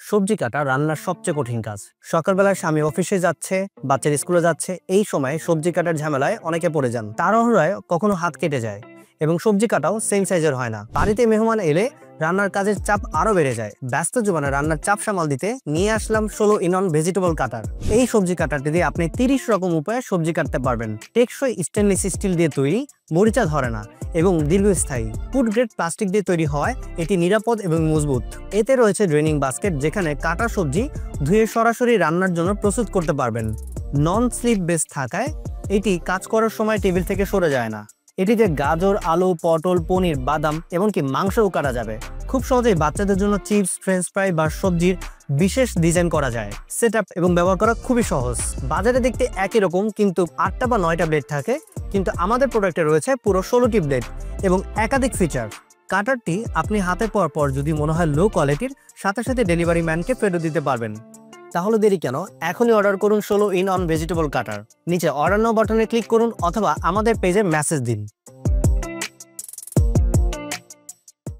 সবজি কাটা রান্নার সবচেয়ে কঠিন কাজ। সকালবেলায় স্বামী অফিসে যাচ্ছে, বাচ্চারা স্কুলে যাচ্ছে, এই সময় সবজি কাটার ঝামেলায় অনেকে পড়ে যান। তাড়াহুড়োয় কখনো হাত কেটে যায় এবং সবজি কাটাও সেম সাইজের হয় না। বাড়িতে মেহমান এলে রান্নার কাজের চাপ আরো বেড়ে যায়। ব্যস্ত জীবনে রান্নার চাপ সামাল দিতে নিয়ে আসলাম 16 ইন অন ভেজিটেবল কাটার। এই সবজি কাটারটি দিয়ে আপনি 30 রকম উপায়ে সবজি কাটতে পারবেন। টেকসই স্টেনলেস স্টিল দিয়ে তৈরি, মরিচা ধরে না এবং দীর্ঘস্থায়ী। ফুড গ্রেড প্লাস্টিক দিয়ে তৈরি হওয়ায় এটি নিরাপদ এবং মজবুত। এতে রয়েছে ড্রেনিং বাস্কেট, যেখানে কাটা সবজি ধুয়ে সরাসরি রান্নার জন্য প্রস্তুত করতে পারবেন। নন স্লিপ বেস থাকায় এটি কাজ করার সময় টেবিল থেকে সরে যায় না। এটিতে গাজর, আলু, পটল, পনির, বাদাম এমনকি মাংসও কাটা যাবে। খুব সহজেই বাচ্চাদের জন্য চিপস, ফ্রেঞ্চ ফ্রাই বা সবজির বিশেষ ডিজাইন করা যায়। সেটআপ এবং ব্যবহার করা খুবই সহজ। বাজারে দেখতে একই রকম কিন্তু 8টা বা 9টা ব্লেড থাকে, কিন্তু আমাদের প্রোডাক্টে রয়েছে পুরো 16টি ব্লেড এবং একাধিক ফিচার। কাটারটি আপনি হাতে পাওয়ার পর যদি মনে হয় লো কোয়ালিটির, সাথে সাথে ডেলিভারি ম্যানকে ফেরত দিতে পারবেন। তাহলে দেরি কেন? এখনই অর্ডার করুন 16 ইন অন ভেজিটেবল কাটার। নিচে অর্ডার নাও বাটনে ক্লিক করুন অথবা আমাদের পেজে মেসেজ দিন।